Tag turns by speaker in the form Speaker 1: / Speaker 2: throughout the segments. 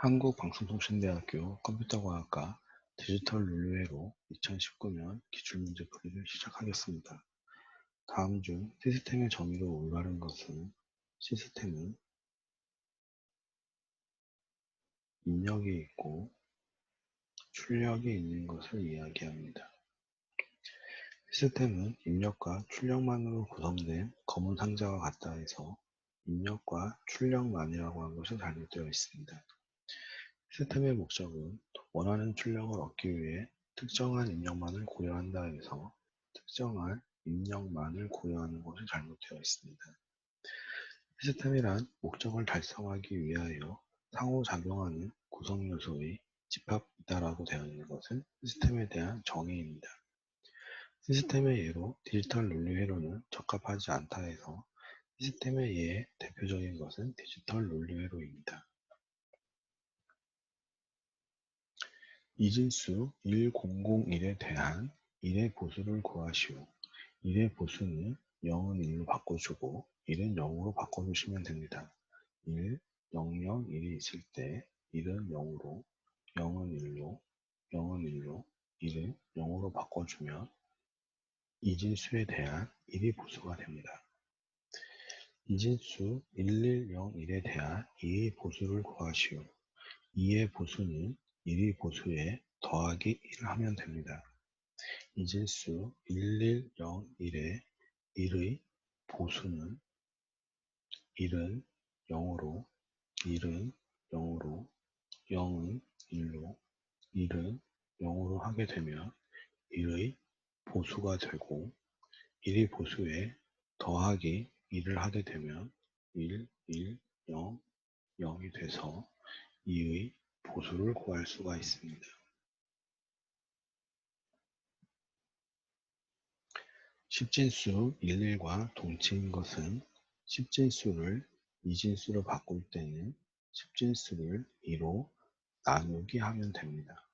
Speaker 1: 한국방송통신대학교 컴퓨터과학과 디지털 논리회로 2019년 기출문제 풀이를 시작하겠습니다. 다음 중 시스템의 정의로 올바른 것은 시스템은 입력이 있고 출력이 있는 것을 이야기합니다. 시스템은 입력과 출력만으로 구성된 검은 상자와 같다 해서 입력과 출력만이라고 한 것이 잘못되어 있습니다. 시스템의 목적은 원하는 출력을 얻기 위해 특정한 입력만을 고려한다 해서 특정한 입력만을 고려하는 것이 잘못되어 있습니다. 시스템이란 목적을 달성하기 위하여 상호작용하는 구성요소의 집합이다라고 되어 있는 것은 시스템에 대한 정의입니다. 시스템의 예로 디지털 논리회로는 적합하지 않다 해서 시스템의 예의 대표적인 것은 디지털 논리회로입니다. 이진수 1001에 대한 1의 보수를 구하시오. 1의 보수는 0은 1로 바꿔주고 1은 0으로 바꿔주시면 됩니다. 1, 0, 0, 1이 있을 때 1은 0으로, 0은 1로, 0은 1로, 1은 0으로 바꿔주면 이진수에 대한 1이 보수가 됩니다. 이진수 1101에 대한 2의 보수를 구하시오. 2의 보수는 1이 보수에 더하기 1을 하면 됩니다. 이진수 1101에 1의 보수는 1은 0으로, 1은 0으로, 0은 1로, 1은 0으로 하게 되면 1의 보수가 되고 1의 보수에 더하기 1을 하게 되면 1, 1, 0, 0이 돼서 2의 보수를 구할 수가 있습니다. 십진수 11과 동치인 것은 십진수를 이진수로 바꿀 때는 십진수를 2로 나누기 하면 됩니다.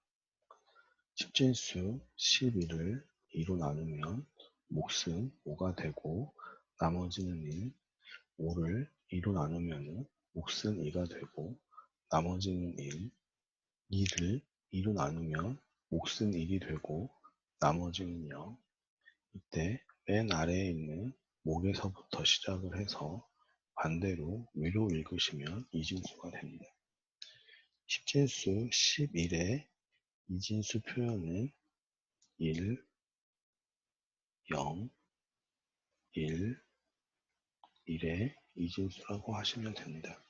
Speaker 1: 십진수 11을 2로 나누면 몫은 5가 되고 나머지는 1, 5를 2로 나누면 몫은 2가 되고 나머지는 1, 2를 2로 나누면 몫은 1이 되고 나머지는 0. 이때 맨 아래에 있는 목에서부터 시작을 해서 반대로 위로 읽으시면 이진수가 됩니다. 십진수 11의 이진수 표현은 1, 0, 1, 1의 이진수라고 하시면 됩니다.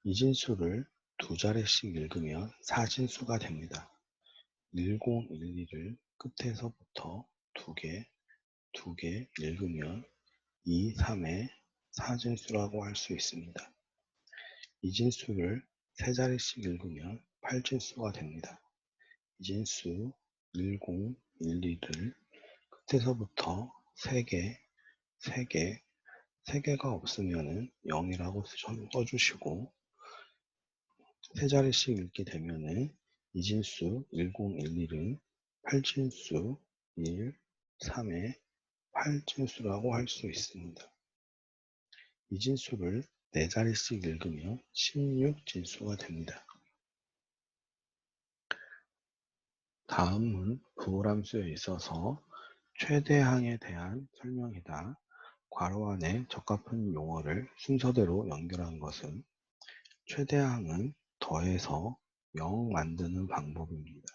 Speaker 1: 이진수를 두 자리씩 읽으면 사진수가 됩니다. 1012를 끝에서부터 두 개 읽으면 2, 3의 사진수라고 할 수 있습니다. 이진수를 세 자리씩 읽으면 8진수가 됩니다. 이진수 1012를 끝에서부터 3개가 없으면 0이라고 써주시고 세 자리씩 읽게 되면 이진수 1011은 8진수 1, 3의 8진수라고 할 수 있습니다. 이진수를 네 자리씩 읽으면 16진수가 됩니다. 다음은 부호함수에 있어서 최대항에 대한 설명이다. 괄호 안에 적합한 용어를 순서대로 연결한 것은 최대항은 더해서 0 만드는 방법입니다.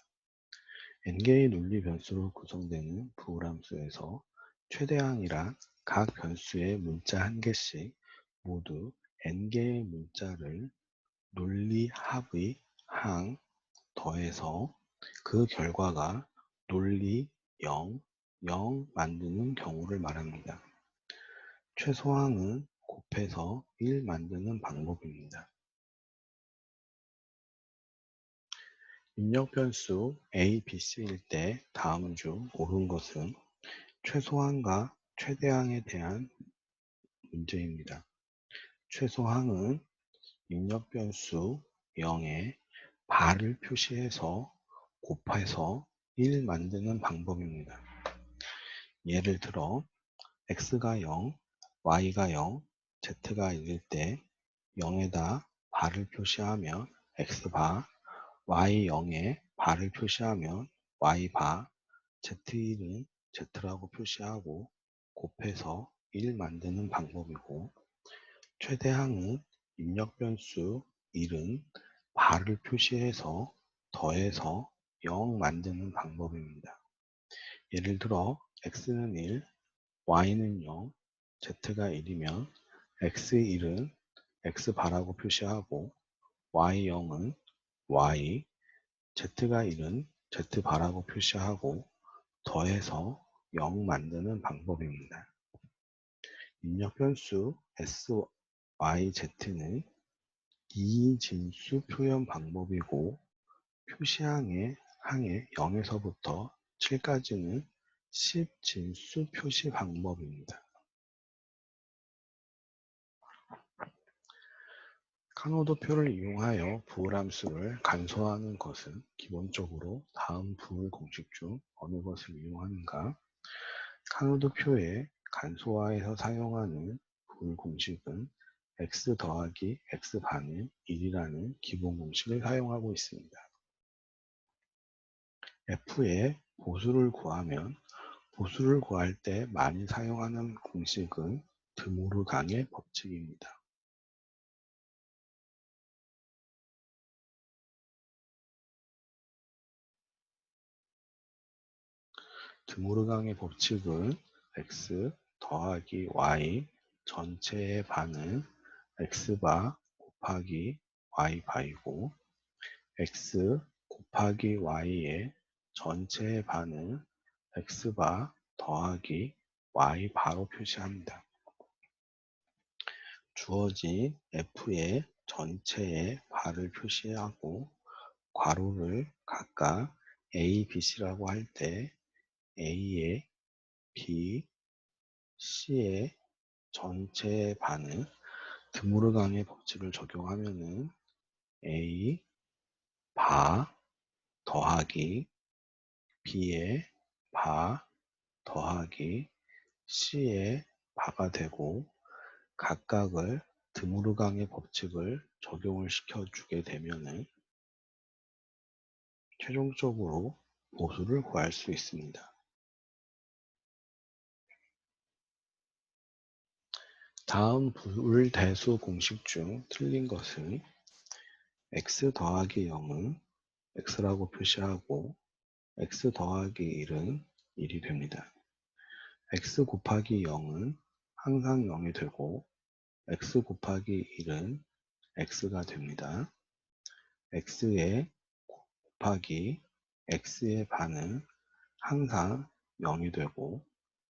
Speaker 1: n개의 논리 변수로 구성되는 부호함수에서 최대항이란 각 변수의 문자 한 개씩 모두 n개의 문자를 논리 합의 항 더해서 그 결과가 논리 0, 0 만드는 경우를 말합니다. 최소항은 곱해서 1 만드는 방법입니다. 입력 변수 a, b, c일 때 다음 중 옳은 것은 최소항과 최대항에 대한 문제입니다. 최소항은 입력 변수 0에 발을 표시해서 곱해서 1 만드는 방법입니다. 예를 들어 x가 0, y가 0, z가 1일 때 0에다 발을 표시하면 x바, y0에 바를 표시하면 y바, z1은 z라고 표시하고 곱해서 1 만드는 방법이고, 최대항은 입력 변수 1은 바를 표시해서 더해서 0 만드는 방법입니다. 예를 들어 x는 1, y는 0, z가 1이면 x1은 x바라고 표시하고 y0은 y, z가 1은 z바라고 표시하고 더해서 0 만드는 방법입니다. 입력 변수 syz는 이진수 표현 방법이고 항에 0에서부터 7까지는 10진수 표시 방법입니다. 카노도표를 이용하여 부울함수를 간소화하는 것은 기본적으로 다음 부울 공식 중 어느 것을 이용하는가? 카노도표의 간소화에서 사용하는 부울 공식은 x 더하기 x반은 1이라는 기본 공식을 사용하고 있습니다. f의 보수를 구하면 보수를 구할 때 많이 사용하는 공식은 드모르강의 법칙입니다. 드모르강의 법칙은 x 더하기 y 전체의 반은 x바 곱하기 y바이고 x 곱하기 y의 전체의 반은 x바 더하기 y바로 표시합니다. 주어진 f의 전체의 바를 표시하고 괄호를 각각 a, b, c라고 할 때 a의 b, c의 전체의 반은 드모르강의 법칙을 적용하면은 a 바 더하기 b의 바 더하기 c의 바가 되고 각각을 드모르강의 법칙을 적용을 시켜주게 되면은 최종적으로 보수를 구할 수 있습니다. 다음 부울대수 공식 중 틀린 것은 x 더하기 0은 x라고 표시하고 x 더하기 1은 1이 됩니다. x 곱하기 0은 항상 0이 되고 x 곱하기 1은 x가 됩니다. x의 곱하기 x의 반은 항상 0이 되고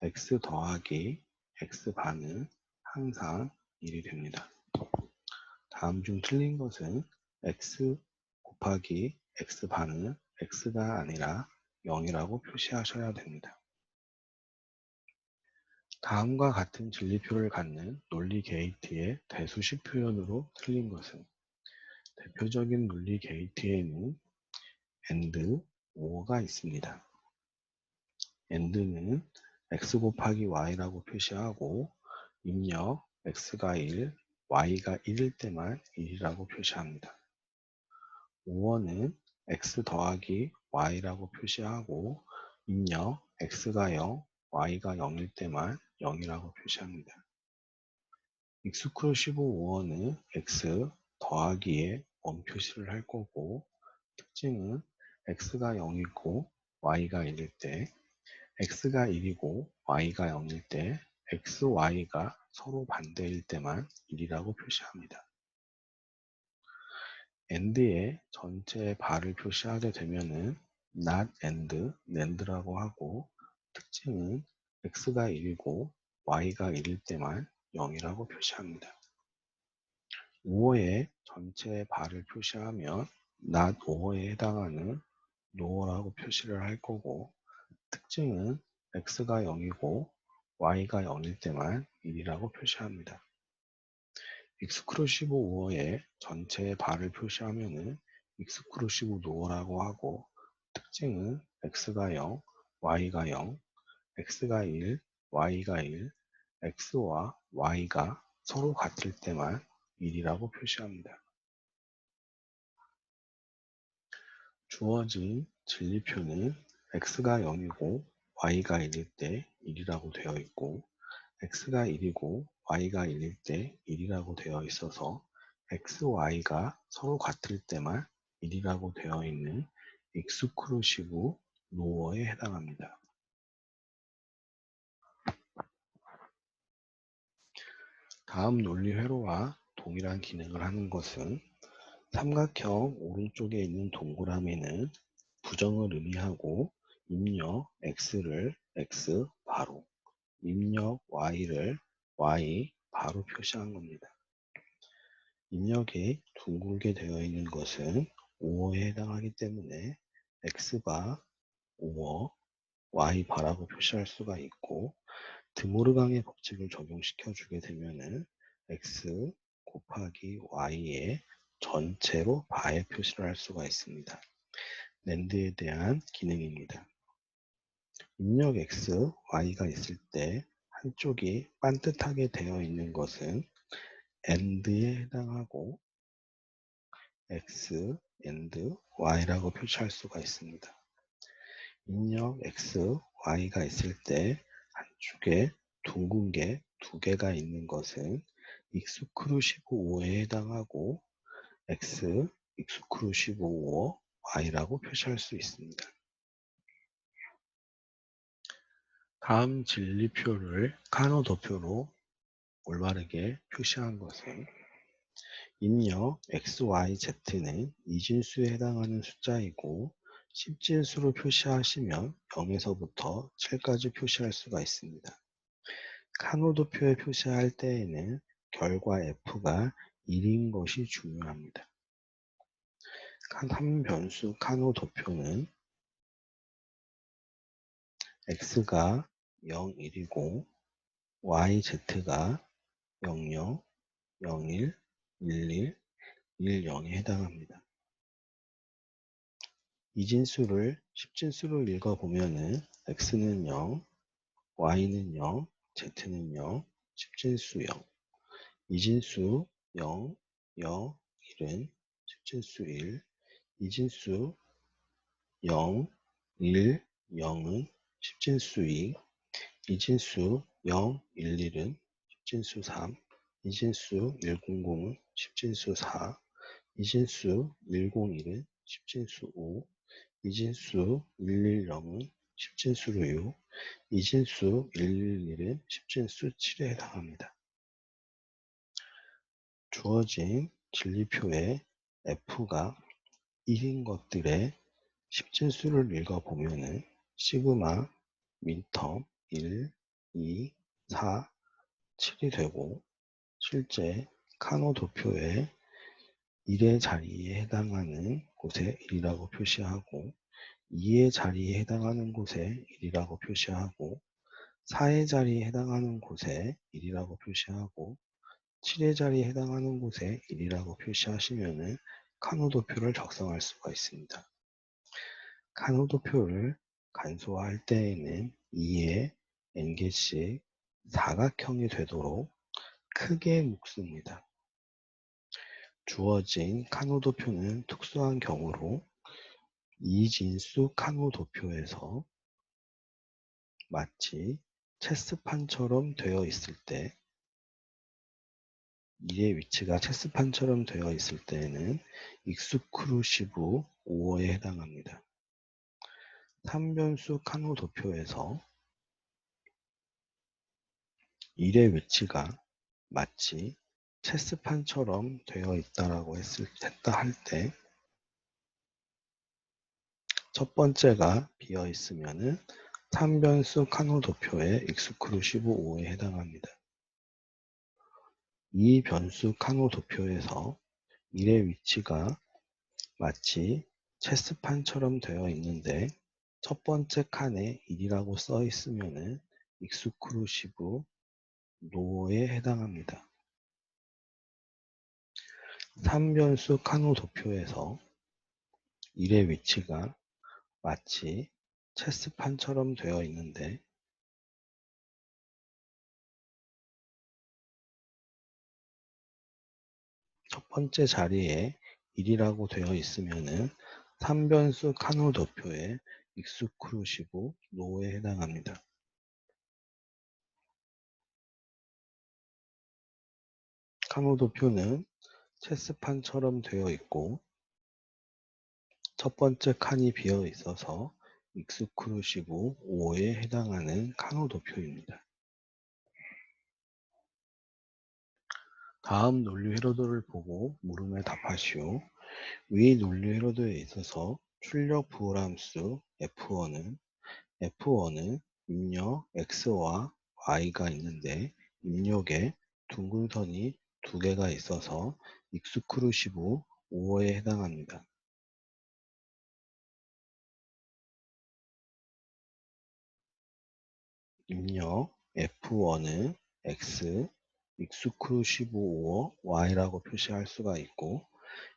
Speaker 1: x 더하기 x반은 항상 1이 됩니다. 다음 중 틀린 것은 x 곱하기 x반은 x가 아니라 0이라고 표시하셔야 됩니다. 다음과 같은 진리표를 갖는 논리 게이트의 대수식 표현으로 틀린 것은 대표적인 논리 게이트에는 AND, OR가 있습니다. AND는 x 곱하기 y라고 표시하고 입력 x가 1, y가 1일 때만 1이라고 표시합니다. OR는 x 더하기 y라고 표시하고 입력 x가 0, y가 0일 때만 0이라고 표시합니다. 익스클루시브 OR는 x 더하기에 원 표시를 할 거고 특징은 x가 0이고 y가 1일 때 x가 1이고 y가 0일 때 x, y가 서로 반대일 때만 1이라고 표시합니다. AND의 전체의 바를 표시하게 되면은 not AND, NAND라고 하고 특징은 x가 1이고 y가 1일 때만 0이라고 표시합니다. OR의 전체의 바를 표시하면 not OR에 해당하는 NOR라고 표시를 할 거고 특징은 x가 0이고 y가 0일 때만 1이라고 표시합니다. 익스클루시브 OR의 전체의 바를 표시하면은 익스클루시브 NOR라고 하고 특징은 x가 0, y가 0, x가 1, y가 1, x와 y가 서로 같을 때만 1이라고 표시합니다. 주어진 진리표는 x가 0이고 y가 1일 때 1이라고 되어 있고 x가 1이고 y가 1일 때 1이라고 되어 있어서 x, y가 서로 같을 때만 1이라고 되어 있는 익스크루시브 노어에 해당합니다. 다음 논리 회로와 동일한 기능을 하는 것은 삼각형 오른쪽에 있는 동그라미는 부정을 의미하고 입력 x를 x 바로, 입력 y를 y 바로 표시한 겁니다. 입력이 둥글게 되어 있는 것은 5어에 해당하기 때문에 x바 5어, y 바라고 표시할 수가 있고 드모르강의 법칙을 적용시켜 주게 되면은 x 곱하기 y의 전체로 바에 표시를 할 수가 있습니다. 낸드에 대한 기능입니다. 입력 x, y가 있을 때 한쪽이 반듯하게 되어 있는 것은 AND에 해당하고 x, AND, y라고 표시할 수가 있습니다. 입력 x, y가 있을 때 한쪽에 둥근 게 두 개가 있는 것은 익스크루시브 5에 해당하고 x, 익스크루시브 5, y라고 표시할 수 있습니다. 다음 진리표를 카노 도표로 올바르게 표시한 것은 입력 x, y, z는 이진수에 해당하는 숫자이고 10진수로 표시하시면 0에서부터 7까지 표시할 수가 있습니다. 카노 도표에 표시할 때에는 결과 f가 1인 것이 중요합니다. 한 변수 카노 도표는 x가 0, 1이고 y, z가 00, 01, 11, 10에 해당합니다. 이진수를 10진수로 읽어보면은 x는 0, y는 0, z는 0, 10진수 0. 이진수 0, 0, 1은 10진수 1, 이진수 0, 1, 0은 10진수 2, 이진수 0, 1, 1은 10진수 3, 이진수 100은 10진수 4, 이진수 101은 10진수 5, 이진수 110은 10진수로 6, 이진수 111은 10진수 7에 해당합니다. 주어진 진리표에 f가 1인 것들의 10진수를 읽어보면은 시그마, 민텀 1, 2, 4, 7이 되고 실제 카노 도표에 1의 자리에 해당하는 곳에 1이라고 표시하고 2의 자리에 해당하는 곳에 1이라고 표시하고 4의 자리에 해당하는 곳에 1이라고 표시하고 7의 자리에 해당하는 곳에 1이라고 표시하시면은 카노 도표를 작성할 수가 있습니다. 카노 도표를 간소화할 때에는 2의 n개씩 사각형이 되도록 크게 묶습니다. 주어진 카노 도표는 특수한 경우로 이진수 카노 도표에서 마치 체스판처럼 되어 있을 때 1의 위치가 체스판처럼 되어 있을 때에는 익스크루시브 5어에 해당합니다. 3변수 카노 도표에서 1의 위치가 마치 체스판처럼 되어 있다라고 했다 할 때 첫 번째가 비어 있으면은 3변수 카노 도표의 익스크루시브 5에 해당합니다. 이 변수 카노 도표에서 1의 위치가 마치 체스판처럼 되어 있는데 첫 번째 칸에 1이라고 써 있으면은 익스크루시브 노에 해당합니다. 3변수 카노 도표에서 1의 위치가 마치 체스판처럼 되어 있는데 첫 번째 자리에 1이라고 되어 있으면은 3변수 카노 도표의 익스크루시브 노에 해당합니다. 카노 도표는 체스판처럼 되어 있고 첫 번째 칸이 비어 있어서 익스크루시브 5에 해당하는 카노 도표입니다. 다음 논리 회로도를 보고 물음에 답하시오. 위 논리 회로도에 있어서 출력 부호함수 F1은 입력 X와 Y가 있는데 입력에 둥근 선이 두 개가 있어서 익스크루시브 5에 해당합니다. 입력 F1은 X, 익스크루시브 5어 Y라고 표시할 수가 있고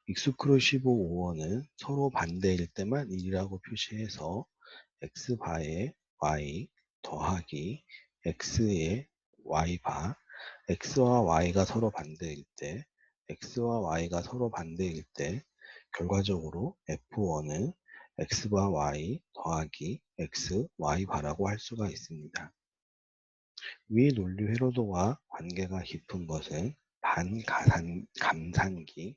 Speaker 1: 익스크루시브 5어는 서로 반대일 때만 1이라고 표시해서 X바에 Y 더하기 X의 Y바 X와 Y가 서로 반대일 때 X와 Y가 서로 반대일 때 결과적으로 F1은 X바 Y 더하기 X, Y바라고 할 수가 있습니다. 위 논리 회로도와 관계가 깊은 것은 반감산기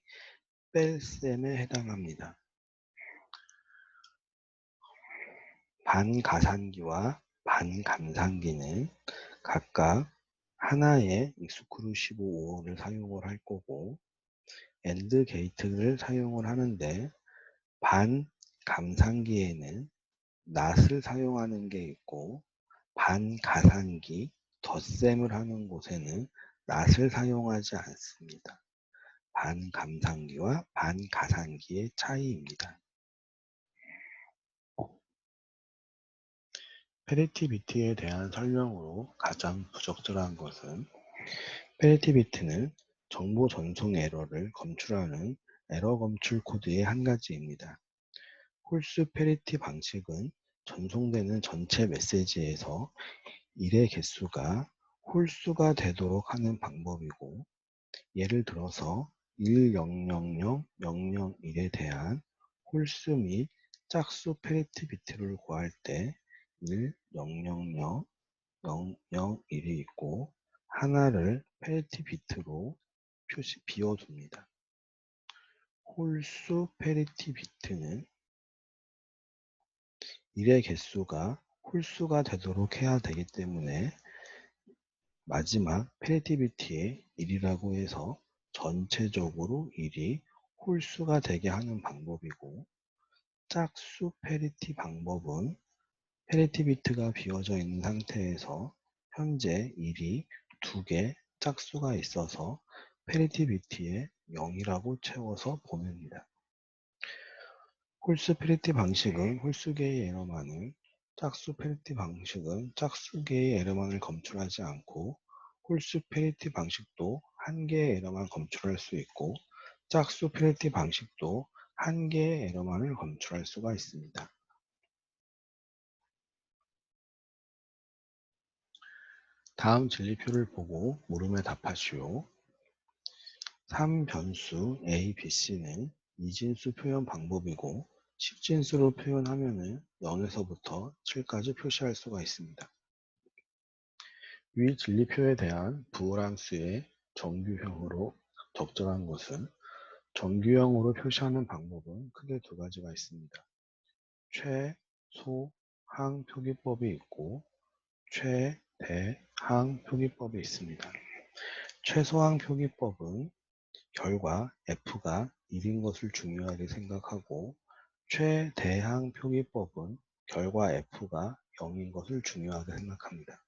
Speaker 1: 뺄셈에 해당합니다. 반가산기와 반감산기는 각각 하나의 익스크루시브 5어를 사용을 할 거고 AND 게이트를 사용을 하는데 반감산기에는 낫을 사용하는 게 있고 반가산기 덧셈을 하는 곳에는 낫을 사용하지 않습니다. 반감산기와 반가산기의 차이입니다. 페리티 비트에 대한 설명으로 가장 부적절한 것은 페리티 비트는 정보 전송 에러를 검출하는 에러 검출 코드의 한 가지입니다. 홀수 페리티 방식은 전송되는 전체 메시지에서 1의 개수가 홀수가 되도록 하는 방법이고 예를 들어서 100001에 대한 홀수 및 짝수 페리티 비트를 구할 때 100001이 있고 하나를 페리티 비트로 비워둡니다. 홀수 페리티 비트는 1의 개수가 홀수가 되도록 해야 되기 때문에 마지막 페리티 비트에 1이라고 해서 전체적으로 1이 홀수가 되게 하는 방법이고 짝수 페리티 방법은 페리티 비트가 비워져 있는 상태에서 현재 1이 2개 짝수가 있어서 페리티 비트에 0이라고 채워서 보냅니다. 홀수 페리티 방식은 홀수개의 에러만을, 짝수 페리티 방식은 짝수개의 에러만을 검출하지 않고 홀수 페리티 방식도 한 개의 에러만 검출할 수 있고 짝수 페리티 방식도 한 개의 에러만을 검출할 수가 있습니다. 다음 진리표를 보고 물음에 답하시오. 3변수 A, B, C는 이진수 표현 방법이고 10진수로 표현하면 0에서부터 7까지 표시할 수가 있습니다. 위 진리표에 대한 부호함수의 정규형으로 적절한 것은 정규형으로 표시하는 방법은 크게 두 가지가 있습니다. 최소항 표기법이 있고 최대항 표기법이 있습니다. 최소항 표기법은 결과 f가 1인 것을 중요하게 생각하고 최대항 표기법은 결과 f가 0인 것을 중요하게 생각합니다.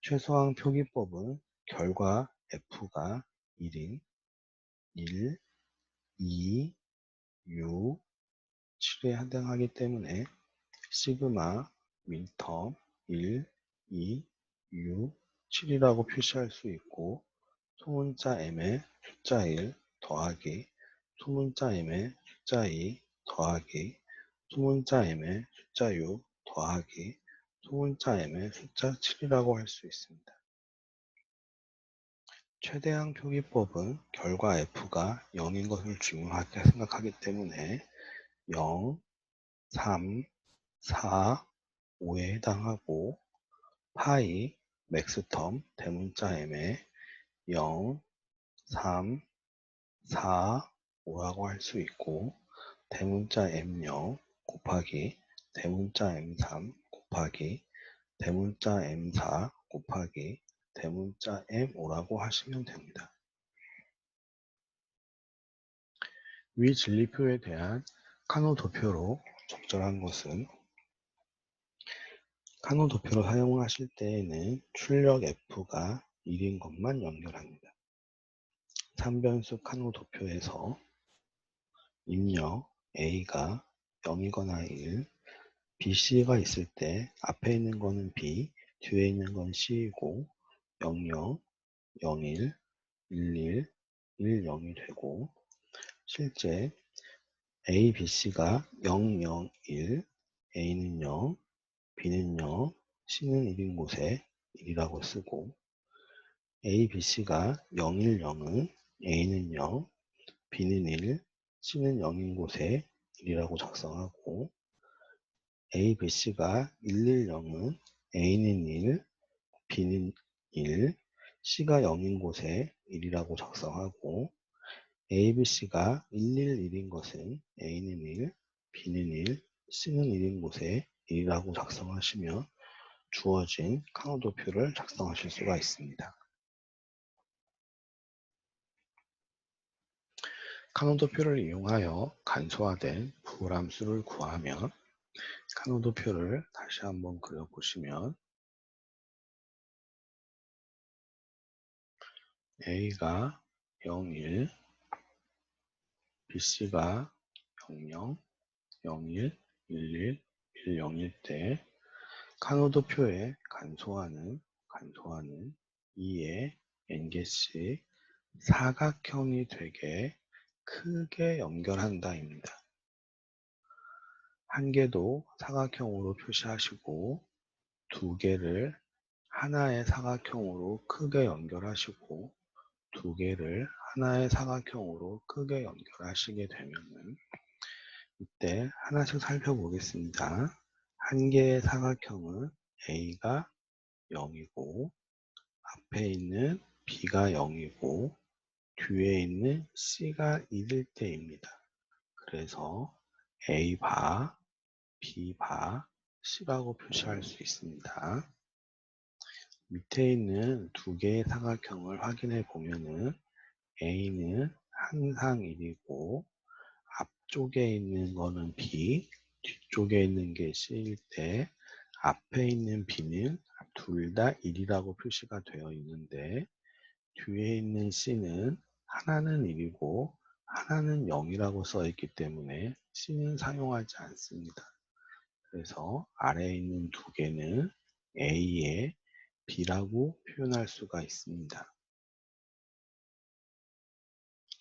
Speaker 1: 최소항 표기법은 결과 f가 1인 1, 2, 6, 7에 해당하기 때문에 시그마 윈텀 1, 2, 6, 7이라고 표시할 수 있고 소문자 m의 숫자 1 더하기 소문자 m의 숫자 2 더하기 소문자 m의 숫자 6 더하기 소문자 m의 숫자 7이라고 할 수 있습니다. 최대항 표기법은 결과 f가 0인 것을 중요하게 생각하기 때문에 0, 3, 4, 5에 해당하고 파이 맥스텀 대문자 m에 0, 3, 4, 5라고 할 수 있고 대문자 m0 곱하기 대문자 m3 곱하기 대문자 m4 곱하기 대문자 m5라고 하시면 됩니다. 위 진리표에 대한 카노 도표로 적절한 것은 카노 도표로 사용하실 때에는 출력 F가 1인 것만 연결합니다. 3변수 카노 도표에서 입력 A가 0이거나 1, BC가 있을 때 앞에 있는 거는 B, 뒤에 있는 건 C이고 00, 01, 11, 10이 되고 실제 A, B, C가 0, 0, 1, A는 0, B는 0, C는 1인 곳에 1이라고 쓰고 A, B, C가 0, 1, 0은 A는 0, B는 1, C는 0인 곳에 1이라고 작성하고 A, B, C가 1, 1, 0은 A는 1, B는 1, C가 0인 곳에 1이라고 작성하고 A, B, C가 1, 1, 1인 것은 A는 1, B는 1, C는 1인 곳에 1이라고 작성하시면 주어진 카노도표를 작성하실 수가 있습니다. 카노도표를 이용하여 간소화된 부호함수를 구하면 카노도표를 다시 한번 그려보시면 A가 0, 1, BC가 00, 01, 11, 10일 때 카노도표에 간소화는 2의 n개씩 사각형이 되게 크게 연결한다입니다. 한 개도 사각형으로 표시하시고 두 개를 하나의 사각형으로 크게 연결하시고 두 개를 하나의 사각형으로 크게 연결하시게 되면은 이때 하나씩 살펴보겠습니다. 한 개의 사각형은 A가 0이고 앞에 있는 B가 0이고 뒤에 있는 C가 1일 때입니다. 그래서 A바, B바, C라고 표시할 수 있습니다. 밑에 있는 두 개의 사각형을 확인해 보면은 A는 항상 1이고 앞쪽에 있는 거는 B, 뒤쪽에 있는 게 C일 때 앞에 있는 B는 둘 다 1이라고 표시가 되어 있는데 뒤에 있는 C는 하나는 1이고 하나는 0이라고 써 있기 때문에 C는 사용하지 않습니다. 그래서 아래에 있는 두 개는 A의 B라고 표현할 수가 있습니다.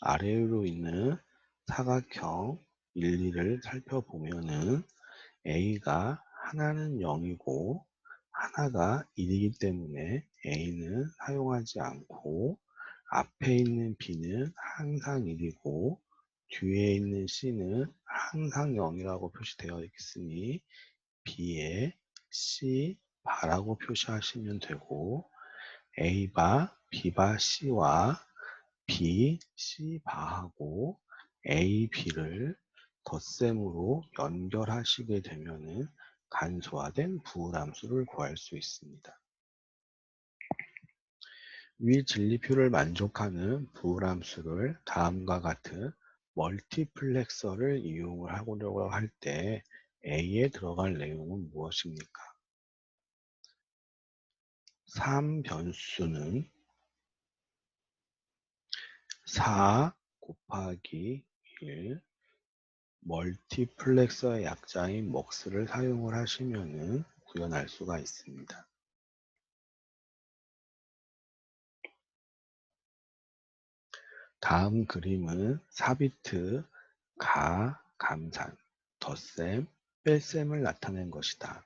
Speaker 1: 아래로 있는 사각형 1, 2를 살펴보면은 A가 하나는 0이고 하나가 1이기 때문에 A는 사용하지 않고 앞에 있는 B는 항상 1이고 뒤에 있는 C는 항상 0이라고 표시되어 있으니 B에 C 바라고 표시하시면 되고 A바, B바, C와 B, C 바하고 A, B를 덧셈으로 연결하시게 되면은 간소화된 부호함수를 구할 수 있습니다. 위 진리표를 만족하는 부호함수를 다음과 같은 멀티플렉서를 이용을 하려고 할 때 A에 들어갈 내용은 무엇입니까? 3변수는 4 곱하기 1 멀티플렉서의 약자인 MUX를 사용을 하시면은 구현할 수가 있습니다. 다음 그림은 4비트 가, 감산, 덧셈, 뺄셈을 나타낸 것이다.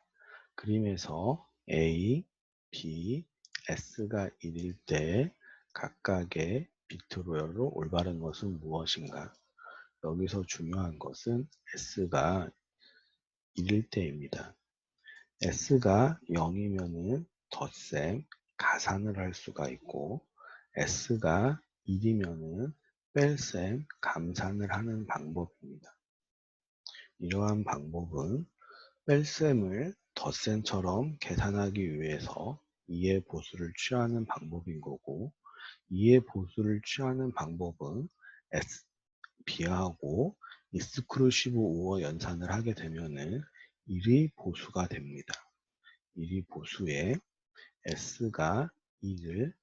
Speaker 1: 그림에서 A, B, S가 1일 때 각각의 비트로열로 올바른 것은 무엇인가? 여기서 중요한 것은 S가 1일 때입니다. S가 0이면은 덧셈, 가산을 할 수가 있고 S가 1이면은 뺄셈, 감산을 하는 방법입니다. 이러한 방법은 뺄셈을 덧셈처럼 계산하기 위해서 2의 보수를 취하는 방법인 거고 2의 보수를 취하는 방법은 B하고 익스크루시브 오어 연산을 하게 되면은 1이 보수가 됩니다. 1이 보수에 S가 2를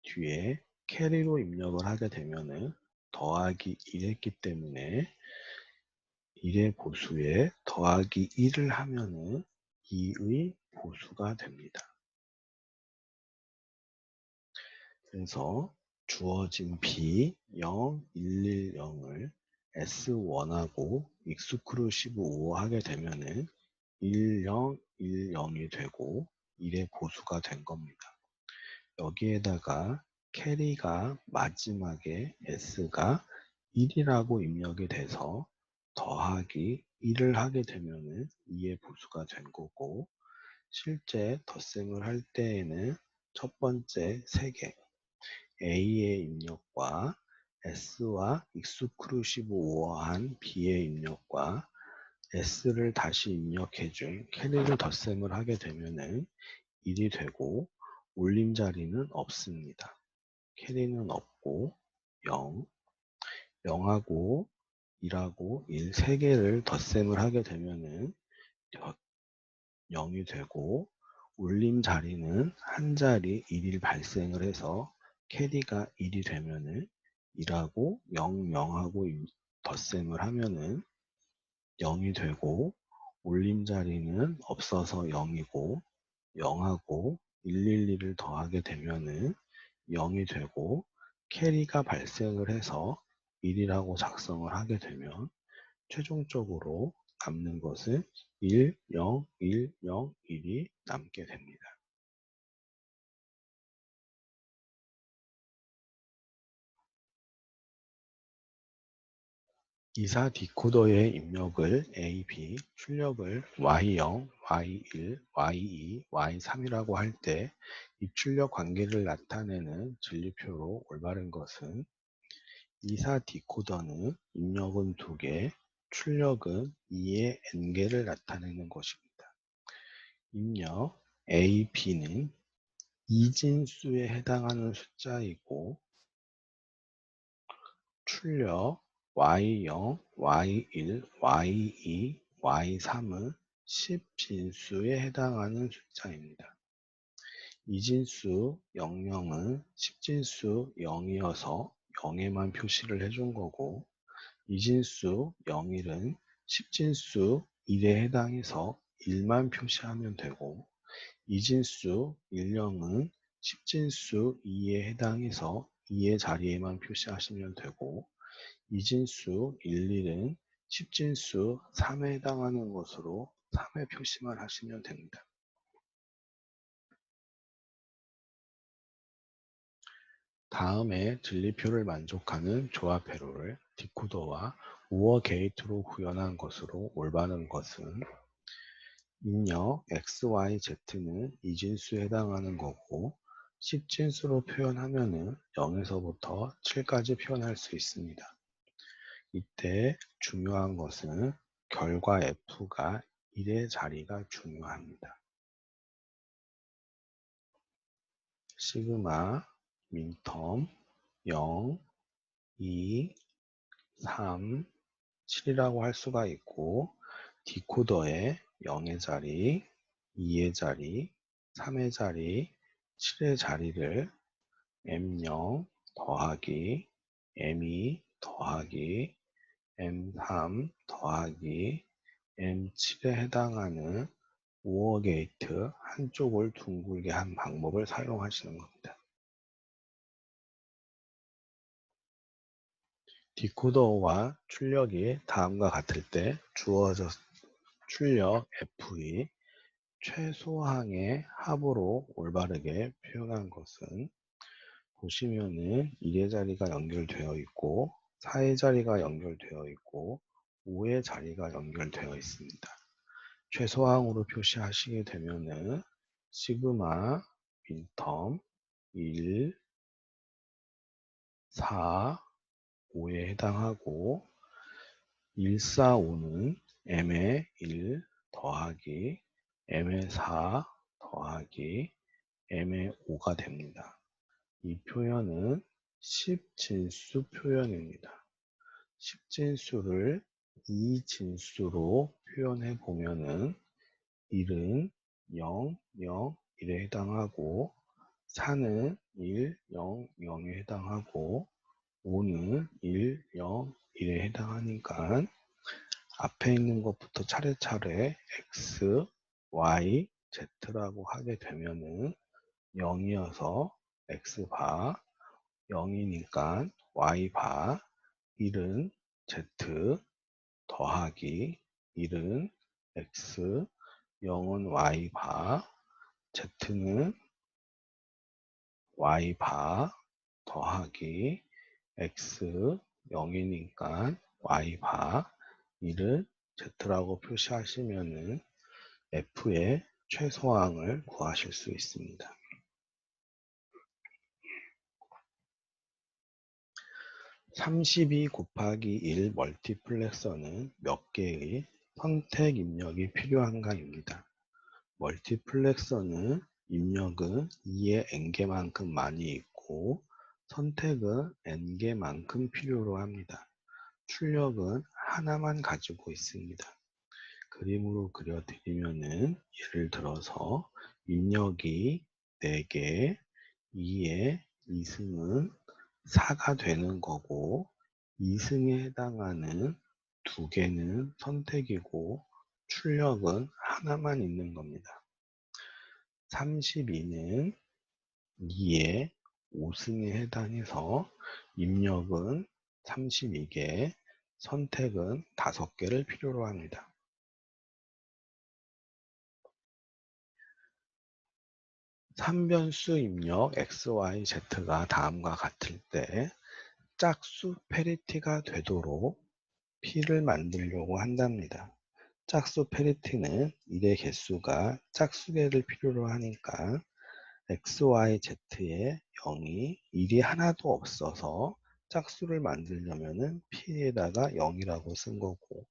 Speaker 1: 뒤에 캐리로 입력을 하게 되면은 더하기 1 했기 때문에 1의 보수에 더하기 1을 하면은 2의 보수가 됩니다. 그래서 주어진 B 0, 1, 1, 0을 S1하고 익스크루시브 5 하게 되면은 1, 0, 1, 0이 되고 1의 보수가 된 겁니다. 여기에다가 캐리가 마지막에 S가 1이라고 입력이 돼서 더하기 1을 하게 되면은 2의 보수가 된 거고 실제 덧셈을 할 때에는 첫 번째 3개 A의 입력과 S와 익스크루시브 오어한 B의 입력과 S를 다시 입력해준 캐리를 덧셈을 하게 되면은 1이 되고 올림자리는 없습니다. 캐리는 없고 0, 0하고 1하고 1, 3개를 덧셈을 하게 되면은 0이 되고 올림 자리는 한 자리 1일 발생을 해서 캐리가 1이 되면은 1하고 0, 0하고 덧셈을 하면은 0이 되고 올림 자리는 없어서 0이고 0하고 111을 더하게 되면은 0이 되고 캐리가 발생을 해서 1이라고 작성을 하게 되면 최종적으로 남는 것은 1, 0, 1, 0, 1이 남게 됩니다. 이사 디코더의 입력을 A, B, 출력을 Y0, Y1, Y2, Y3이라고 할 때 이 출력 관계를 나타내는 진리표로 올바른 것은 이사 디코더는 입력은 2개, 출력은 2의 n개를 나타내는 것입니다. 입력 A, B는 이진수에 해당하는 숫자이고 출력 Y0, Y1, Y2, Y3은 10진수에 해당하는 숫자입니다. 이진수 00은 10진수 0이어서 0에만 표시를 해준 거고 이진수 01은 10진수 1에 해당해서 1만 표시하면 되고 이진수 10은 10진수 2에 해당해서 2의 자리에만 표시하시면 되고 이진수 11은 10진수 3에 해당하는 것으로 3의 표시만 하시면 됩니다. 다음에 진리표를 만족하는 조합 회로를 디코더와 우어 게이트로 구현한 것으로 올바른 것은 입력 x, y, z는 이진수에 해당하는 거고 10진수로 표현하면은 0에서부터 7까지 표현할 수 있습니다. 이때 중요한 것은 결과 F가 1의 자리가 중요합니다. 시그마 민텀 0, 2, 3, 7이라고 할 수가 있고 디코더의 0의 자리, 2의 자리, 3의 자리, 7의 자리를 M0 더하기 M2 더하기 M3 더하기 M7에 해당하는 우어 게이트 한쪽을 둥글게 한 방법을 사용하시는 겁니다. 디코더와 출력이 다음과 같을 때 주어져 출력 F의 최소항의 합으로 올바르게 표현한 것은 보시면은 1의 자리가 연결되어 있고 4의 자리가 연결되어 있고 5의 자리가 연결되어 있습니다. 최소항으로 표시하시게 되면은 시그마 민텀 1, 4, 5에 해당하고 1, 4, 5는 m의 1 더하기 m의 4 더하기 m의 5가 됩니다. 이 표현은 10진수 표현입니다. 10진수를 2진수로 표현해 보면은 1은 0, 0, 1에 해당하고 4는 1, 0, 0에 해당하고 5는 1, 0, 1에 해당하니까 앞에 있는 것부터 차례차례 x, y, z라고 하게 되면은 0이어서 x바, 0이니까 y바, 1은 z 더하기 1은 x, 0은 y바, z는 y바 더하기 x 0이니까 y바 1을 z라고 표시하시면은 f의 최소항을 구하실 수 있습니다. 32 곱하기 1 멀티플렉서는 몇 개의 선택 입력이 필요한가입니다. 멀티플렉서는 입력은 2의 n개만큼 많이 있고 선택은 n개만큼 필요로 합니다. 출력은 하나만 가지고 있습니다. 그림으로 그려드리면은 예를 들어서 입력이 4개, 2의 2승은 4가 되는 거고 2승에 해당하는 2개는 선택이고 출력은 하나만 있는 겁니다. 32는 2의 5승에 해당해서 입력은 32개, 선택은 5개를 필요로 합니다. 삼변수 입력 x, y, z가 다음과 같을 때 짝수 페리티가 되도록 P를 만들려고 한답니다. 짝수 페리티는 1의 개수가 짝수개를 필요로 하니까 x, y, z에 0이 1이 하나도 없어서 짝수를 만들려면은 P에다가 0이라고 쓴 거고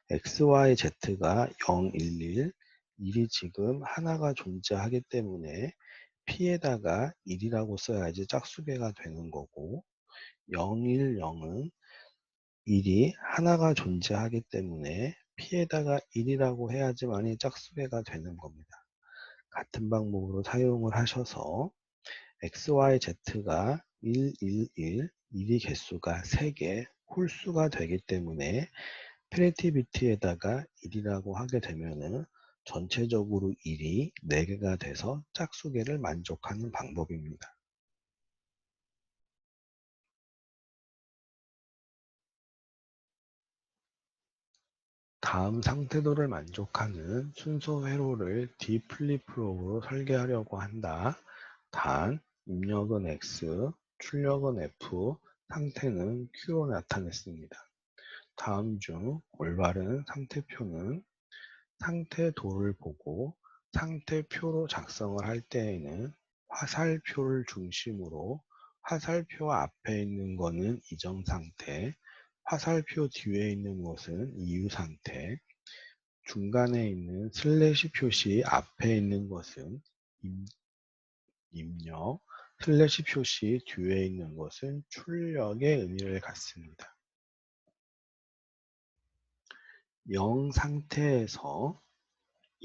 Speaker 1: x, y, z가 0, 1, 1, 1이 지금 하나가 존재하기 때문에 P에다가 1이라고 써야지 짝수개가 되는 거고 0, 1, 0은 1이 하나가 존재하기 때문에 P에다가 1이라고 해야지만이 짝수개가 되는 겁니다. 같은 방법으로 사용을 하셔서 x, y, z가 1, 1, 1, 1이 개수가 3개, 홀수가 되기 때문에 프리티비티에다가 1이라고 하게 되면은 전체적으로 1이 4개가 돼서 짝수개를 만족하는 방법입니다. 다음 상태도를 만족하는 순서 회로를 D 플립플롭으로 설계하려고 한다. 단, 입력은 X, 출력은 F, 상태는 Q로 나타냈습니다. 다음 중 올바른 상태표는 상태도를 보고 상태표로 작성을 할 때에는 화살표를 중심으로 화살표 앞에 있는 것은 이전상태, 화살표 뒤에 있는 것은 이후상태, 중간에 있는 슬래시 표시 앞에 있는 것은 입력, 슬래시 표시 뒤에 있는 것은 출력의 의미를 갖습니다. 0 상태에서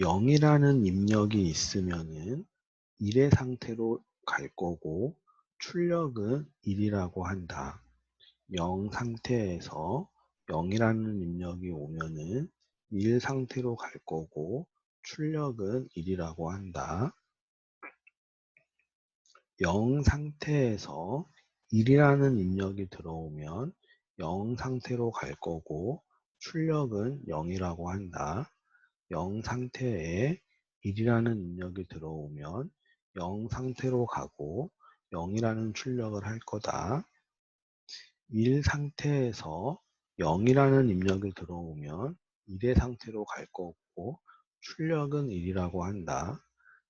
Speaker 1: 0이라는 입력이 있으면은 1의 상태로 갈 거고 출력은 1이라고 한다. 0 상태에서 0이라는 입력이 오면은 1 상태로 갈 거고 출력은 1이라고 한다. 0 상태에서 1이라는 입력이 들어오면 0 상태로 갈 거고 출력은 0이라고 한다. 0 상태에 1이라는 입력이 들어오면 0 상태로 가고 0이라는 출력을 할 거다. 1 상태에서 0이라는 입력이 들어오면 1의 상태로 갈 거고 출력은 1이라고 한다.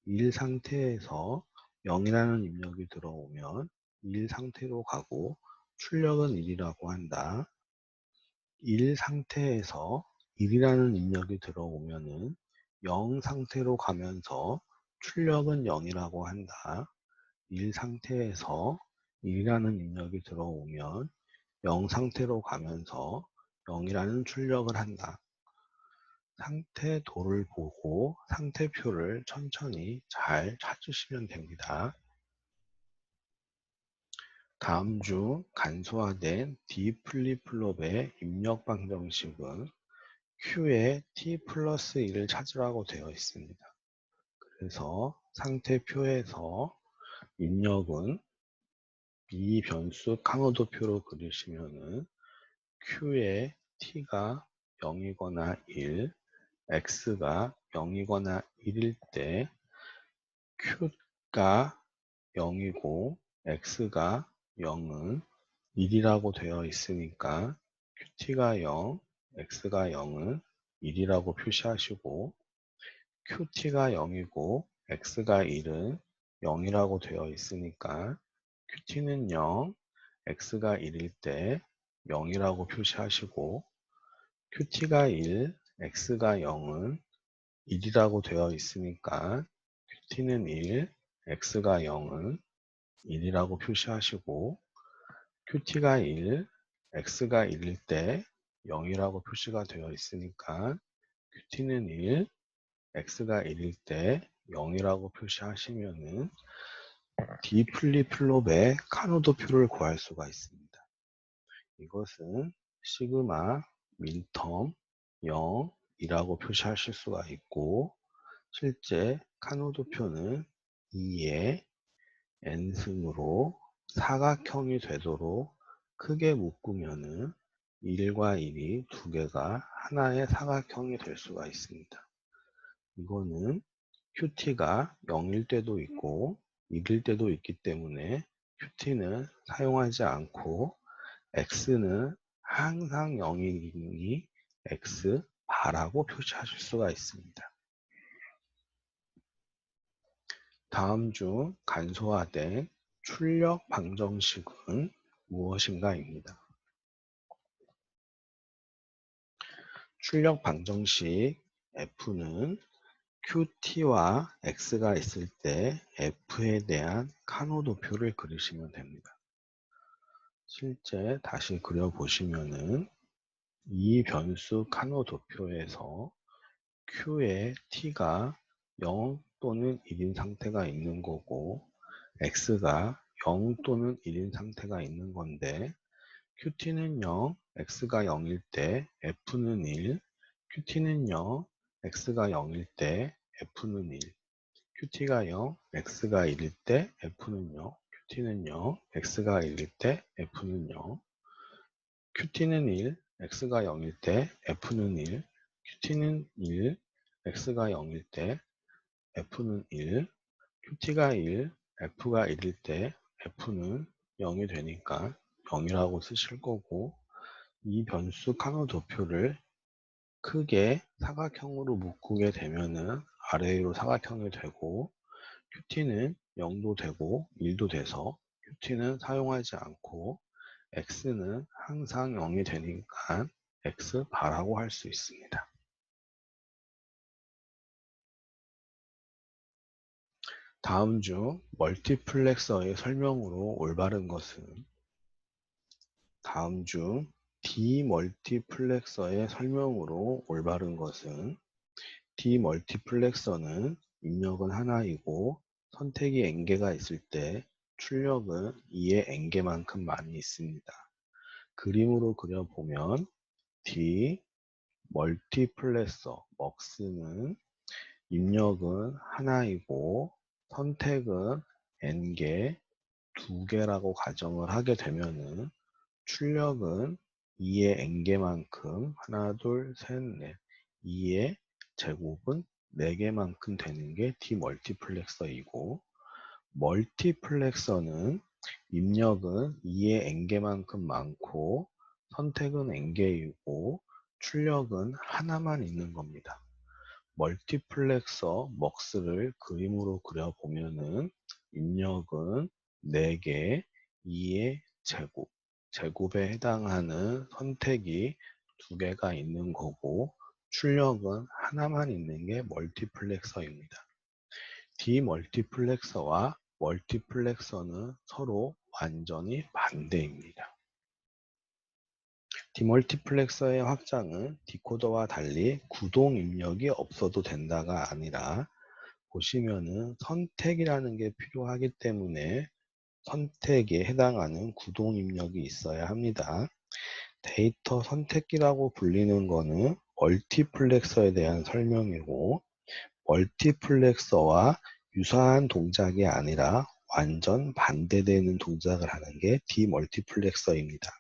Speaker 1: 1 상태에서 0이라는 입력이 들어오면 1 상태로 가고 출력은 1이라고 한다. 1 상태에서 1이라는 입력이 들어오면은 0 상태로 가면서 출력은 0이라고 한다. 1 상태에서 1이라는 입력이 들어오면 0 상태로 가면서 0이라는 출력을 한다. 상태도를 보고 상태표를 천천히 잘 찾으시면 됩니다. 다음 중 간소화된 D 플립플롭의 입력 방정식은 Q에 T 플러스 1을 찾으라고 되어 있습니다. 그래서 상태표에서 입력은 이 변수 카노도표로 그리시면은 Q에 T가 0이거나 1, X가 0이거나 1일 때 Q가 0이고 X가 0은 1이라고 되어 있으니까 QT가 0, X가 0은 1이라고 표시하시고 QT가 0이고 X가 1은 0이라고 되어 있으니까 QT는 0, X가 1일 때 0이라고 표시하시고 QT가 1, X가 0은 1이라고 되어 있으니까 QT는 1, X가 0은 1이라고 표시하시고 QT가 1, X가 1일 때 0이라고 표시가 되어 있으니까 QT는 1, X가 1일 때 0이라고 표시하시면은 D 플립플롭의 카노도표를 구할 수가 있습니다. 이것은 시그마 민텀 0이라고 표시하실 수가 있고 실제 카노도표는 2의 n승으로 사각형이 되도록 크게 묶으면은 1과 1이 두 개가 하나의 사각형이 될 수가 있습니다. 이거는 QT가 0일 때도 있고 1일 때도 있기 때문에 QT는 사용하지 않고 X는 항상 0이니 X 바라고 표시하실 수가 있습니다. 다음 중 간소화된 출력 방정식은 무엇인가입니다. 출력 방정식 F는 QT와 X가 있을 때 F에 대한 카노도표를 그리시면 됩니다. 실제 다시 그려보시면은 이 변수 카노도표에서 Q에 T가 0 또는 1인 상태가 있는 거고 X가 0 또는 1인 상태가 있는 건데 QT는 0, X가 0일 때 F는 1, QT는 0, X가 0일 때 F는 1, QT가 0, X가 1일 때 F는 0, QT는 0, X가 1일 때 F는 0, QT는 1, X가 0일 때 F는 1, QT는 1, X가 0일 때 F는 1, QT가 1, F가 1일 때 F는 0이 되니까 0이라고 쓰실 거고 이 변수 카노도표를 크게 사각형으로 묶게 되면은 아래 위로 사각형이 되고 QT는 0도 되고 1도 돼서 QT는 사용하지 않고 X는 항상 0이 되니까 X 바라고 할 수 있습니다. 다음 중 멀티플렉서의 설명으로 올바른 것은 다음 중 디멀티플렉서의 설명으로 올바른 것은 디멀티플렉서는 입력은 하나이고 선택이 n개가 있을 때 출력은 2의 n개만큼 많이 있습니다. 그림으로 그려보면 디멀티플렉서 먹스는 입력은 하나이고 선택은 n개, 2개라고 가정을 하게 되면은 출력은 2의 n개만큼 하나, 둘, 셋, 넷 2의 제곱은 4개만큼 되는 게 디멀티플렉서이고 멀티플렉서는 입력은 2의 n개만큼 많고 선택은 n개이고 출력은 하나만 있는 겁니다. 멀티플렉서 MUX를 그림으로 그려보면은 입력은 4개, 2의 제곱, 제곱에 해당하는 선택이 2개가 있는 거고 출력은 하나만 있는 게 멀티플렉서입니다. 디멀티플렉서와 멀티플렉서는 서로 완전히 반대입니다. 디멀티플렉서의 확장은 디코더와 달리 구동 입력이 없어도 된다가 아니라 보시면은 선택이라는 게 필요하기 때문에 선택에 해당하는 구동 입력이 있어야 합니다. 데이터 선택기라고 불리는 거는 멀티플렉서에 대한 설명이고 멀티플렉서와 유사한 동작이 아니라 완전 반대되는 동작을 하는 게 디멀티플렉서입니다.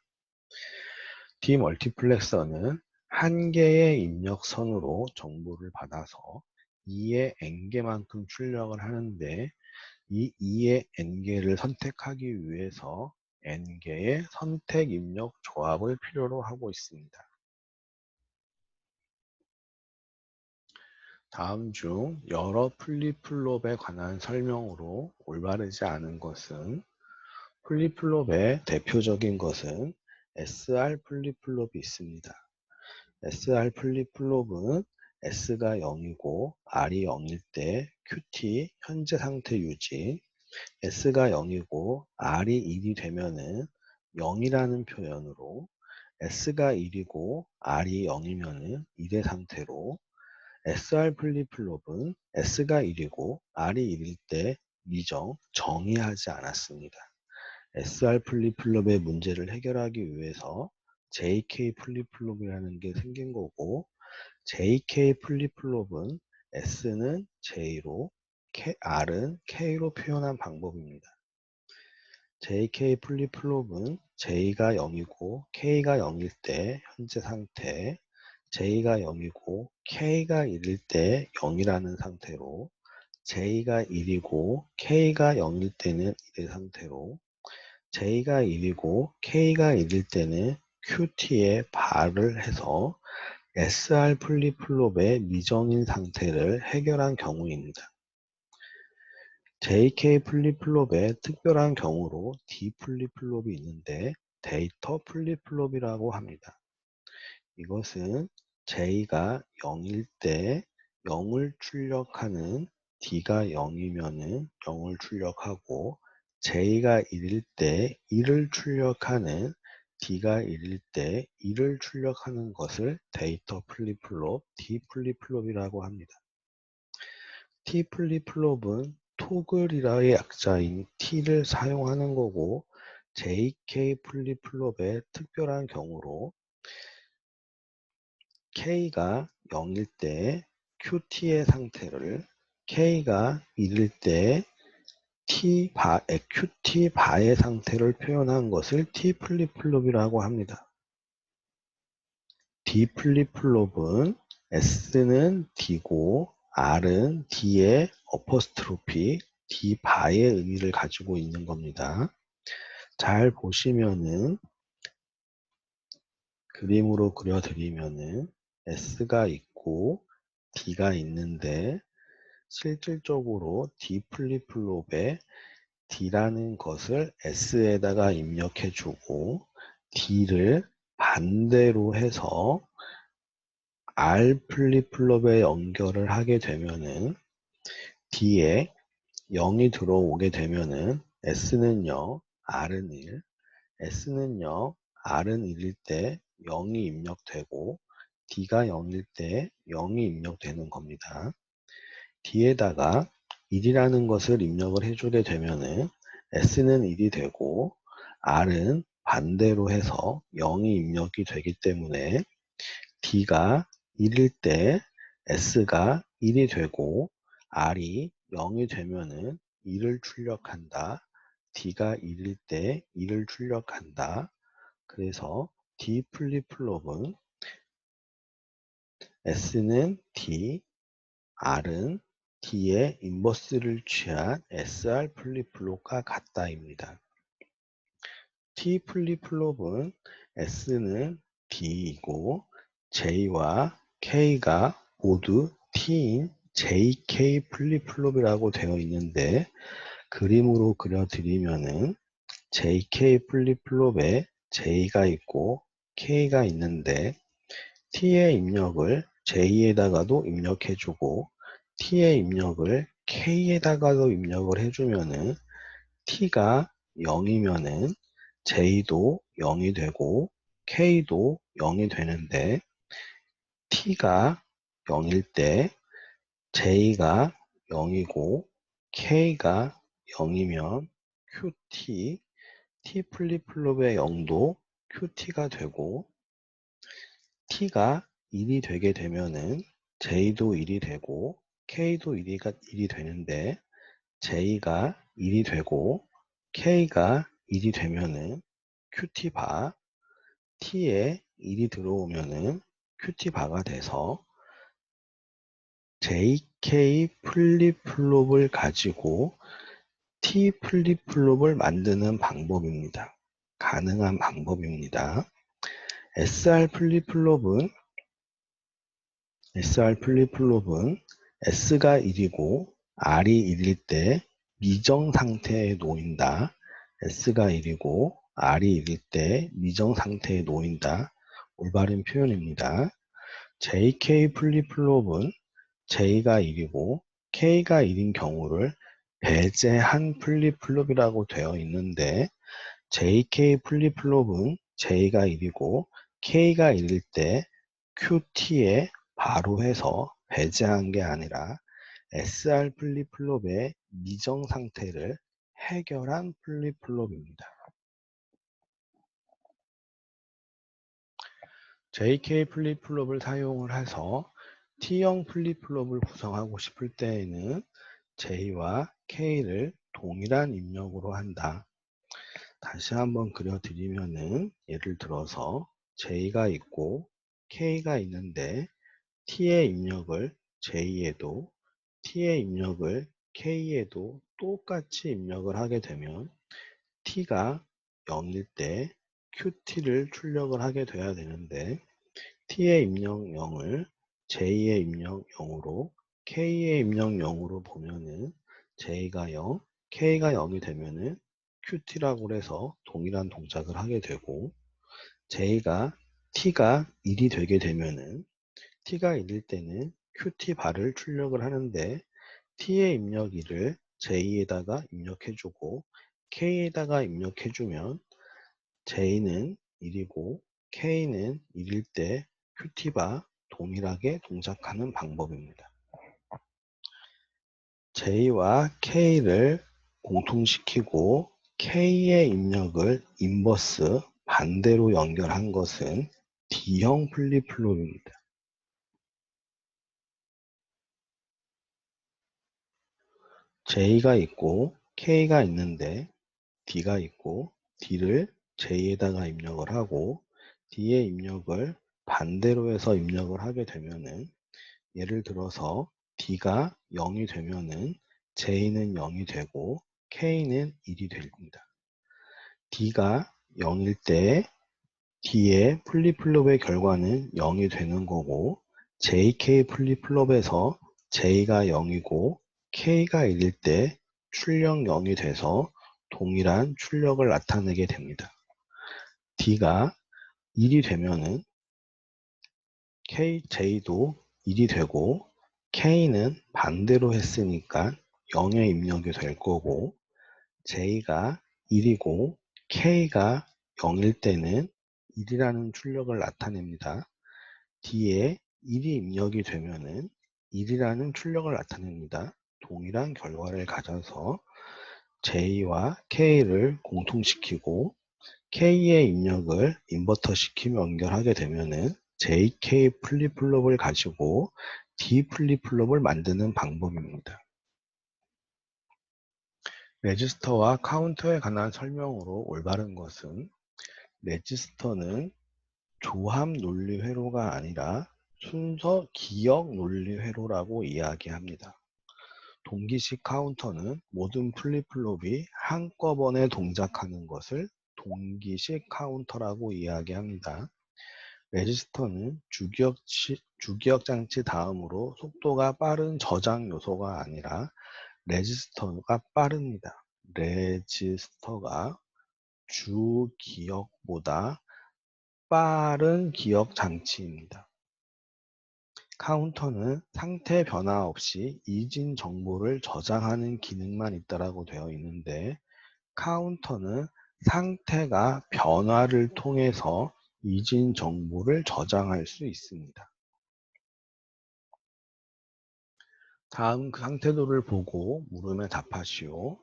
Speaker 1: 디멀티플렉서는 한 개의 입력선으로 정보를 받아서 2의 n개만큼 출력을 하는데 이 2의 n개를 선택하기 위해서 n개의 선택 입력 조합을 필요로 하고 있습니다. 다음 중 여러 플립플롭에 관한 설명으로 올바르지 않은 것은 플립플롭의 대표적인 것은 SR 플립플롭이 있습니다. SR 플립플롭은 S가 0이고 R이 0일 때 QT 현재 상태 유지, S가 0이고 R이 1이 되면은 0이라는 표현으로 S가 1이고 R이 0이면은 1의 상태로 SR 플립플롭은 S가 1이고 R이 1일 때 미정, 정의하지 않았습니다. SR 플립플롭의 문제를 해결하기 위해서 JK 플립플롭이라는 게 생긴 거고 JK 플립플롭은 S는 J로 R은 K로 표현한 방법입니다. JK 플립플롭은 J가 0이고 K가 0일 때 현재 상태, J가 0이고 K가 1일 때 0이라는 상태로 J가 1이고 K가 0일 때는 1의 상태로 J가 1이고 K가 1일 때는 QT에 발을 해서 SR 플립플롭의 미정인 상태를 해결한 경우입니다. JK 플립플롭의 특별한 경우로 D 플립플롭이 있는데 데이터 플립플롭이라고 합니다. 이것은 J가 0일 때 0을 출력하는 D가 0이면은 0을 출력하고 J가 1일 때 1을 출력하는 D가 1일 때 1을 출력하는 것을 데이터 플립플롭, D 플립플롭이라고 합니다. T 플립플롭은 토글이라의 약자인 T를 사용하는 거고 JK 플립플롭의 특별한 경우로 K가 0일 때 QT의 상태를 K가 1일 때 QT 바의 상태를 표현한 것을 T 플립플롭이라고 합니다. D 플립플롭은 S는 D고 R은 D의 어퍼스트로피 D 바의 의미를 가지고 있는 겁니다. 잘 보시면은 그림으로 그려드리면은 S가 있고 D가 있는데 실질적으로 D 플립플롭에 D라는 것을 S에다가 입력해주고 D를 반대로 해서 R 플립플롭에 연결을 하게 되면은 D에 0이 들어오게 되면은 S는 0, R은 1, S는 0, R은 1일 때 0이 입력되고 D가 0일 때 0이 입력되는 겁니다. D에다가 1이라는 것을 입력을 해주게 되면은 S는 1이 되고 R은 반대로 해서 0이 입력이 되기 때문에 D가 1일 때 S가 1이 되고 R이 0이 되면은 1을 출력한다. D가 1일 때 1을 출력한다. 그래서 D 플립플롭은 S는 D, R은 D의 인버스를 취한 SR 플립플롭과 같다입니다. T 플립플롭은 S는 D이고 J와 K가 모두 T인 JK 플립플롭이라고 되어 있는데 그림으로 그려드리면은 JK 플립플롭에 J가 있고 K가 있는데 T의 입력을 J에다가도 입력해주고 T의 입력을 K에다가도 입력을 해주면은 T가 0이면은 J도 0이 되고 K도 0이 되는데 T가 0일 때 J가 0이고 K가 0이면 QT, T 플립플롭의 0도 QT가 되고 T가 1이 되게 되면은 J도 1이 되고 K도 1이 되는데 J가 1이 되고 K가 1이 되면은 QT 바 T에 1이 들어오면은 QT 바가 돼서 JK 플립플롭을 가지고 T 플립플롭을 만드는 방법입니다. 가능한 방법입니다. SR 플립플롭은 S가 1이고 R이 1일 때 미정 상태에 놓인다. S가 1이고 R이 1일 때 미정 상태에 놓인다. 올바른 표현입니다. JK 플립플롭은 J가 1이고 K가 1인 경우를 배제한 플립플롭이라고 되어 있는데 JK 플립플롭은 J가 1이고 K가 1일 때 QT에 바로 해서 배제한 게 아니라 SR 플립플롭의 미정 상태를 해결한 플립플롭입니다. JK 플립플롭을 사용을 해서 T형 플립플롭을 구성하고 싶을 때에는 J와 K를 동일한 입력으로 한다. 다시 한번 그려드리면은 예를 들어서 J가 있고 K가 있는데 T의 입력을 J에도 T의 입력을 K에도 똑같이 입력을 하게 되면 T가 0일 때 QT를 출력을 하게 돼야 되는데 T의 입력 0을 J의 입력 0으로 K의 입력 0으로 보면은 J가 0, K가 0이 되면은 QT라고 해서 동일한 동작을 하게 되고 T가 1이 되게 되면은 T가 1일 때는 QT 바를 출력을 하는데 T의 입력 1을 J에다가 입력해주고 K에다가 입력해주면 J는 1이고 K는 1일 때 QT바 동일하게 동작하는 방법입니다. J와 K를 공통시키고 K의 입력을 인버스 반대로 연결한 것은 D형 플립플롭입니다. J가 있고 K가 있는데 D가 있고 D를 J에다가 입력을 하고 D의 입력을 반대로 해서 입력을 하게 되면은 예를 들어서 D가 0이 되면은 J는 0이 되고 K는 1이 됩니다. D가 0일 때 D의 플립플롭의 결과는 0이 되는 거고 JK 플립플롭에서 J가 0이고 K가 1일 때 출력 0이 돼서 동일한 출력을 나타내게 됩니다. D가 1이 되면은 J도 1이 되고 K는 반대로 했으니까 0의 입력이 될 거고 J가 1이고 K가 0일 때는 1이라는 출력을 나타냅니다. D에 1이 입력이 되면은 1이라는 출력을 나타냅니다. 동일한 결과를 가져서 J와 K를 공통시키고 K의 입력을 인버터 시키며 연결하게 되면은 JK 플립플롭을 가지고 D 플립플롭을 만드는 방법입니다. 레지스터와 카운터에 관한 설명으로 올바른 것은 레지스터는 조합 논리 회로가 아니라 순서 기억 논리 회로라고 이야기합니다. 동기식 카운터는 모든 플립플롭이 한꺼번에 동작하는 것을 동기식 카운터라고 이야기합니다. 레지스터는 주기억 장치 다음으로 속도가 빠른 저장 요소가 아니라 레지스터가 빠릅니다. 레지스터가 주기억보다 빠른 기억 장치입니다. 카운터는 상태 변화 없이 이진 정보를 저장하는 기능만 있다라고 되어 있는데, 카운터는 상태가 변화를 통해서 이진 정보를 저장할 수 있습니다. 다음 그 상태도를 보고 물음에 답하시오.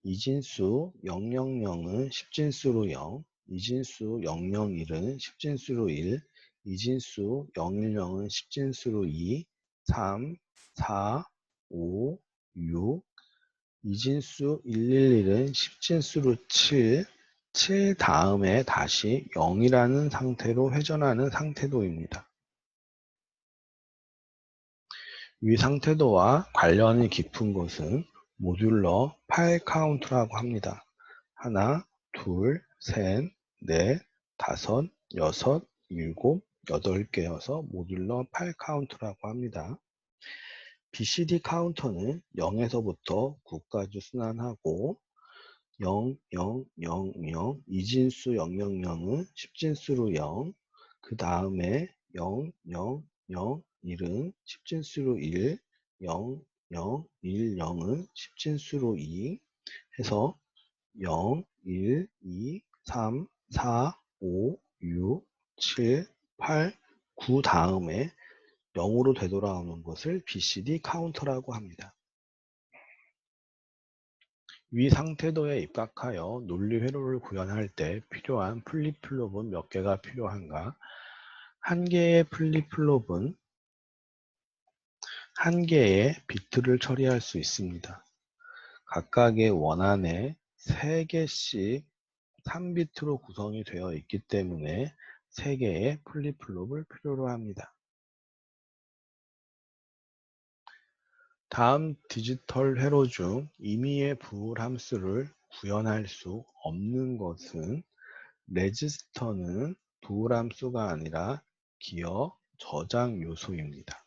Speaker 1: 이진수 000은 10진수로 0, 이진수 001은 10진수로 1, 이진수 010은 10진수로 2, 3, 4, 5, 6, 이진수 111은 10진수로 7, 7 다음에 다시 0이라는 상태로 회전하는 상태도입니다. 위 상태도와 관련이 깊은 것은 모듈러 파일 카운트라고 합니다. 하나, 둘, 셋, 넷, 다섯, 여섯, 일곱, 8개여서 모듈러 파일 카운트라고 합니다. BCD 카운터는 0에서부터 9까지 순환하고 0, 0, 0, 0, 이진수 000은 10진수로 0, 그 다음에 0, 0, 0, 1은 10진수로 1, 0, 0, 1, 0은 10진수로 2 해서 0, 1, 2, 3, 4, 5, 6, 7, 8, 9 다음에 0으로 되돌아오는 것을 BCD 카운터라고 합니다. 위 상태도에 입각하여 논리 회로를 구현할 때 필요한 플립플롭은 몇 개가 필요한가? 한 개의 플립플롭은 한 개의 비트를 처리할 수 있습니다. 각각의 원안에 3개씩 3비트로 구성이 되어 있기 때문에 3개의 플립플롭을 필요로 합니다. 다음 디지털 회로 중 임의의 부호 함수를 구현할 수 없는 것은 레지스터는 부호 함수가 아니라 기억 저장 요소입니다.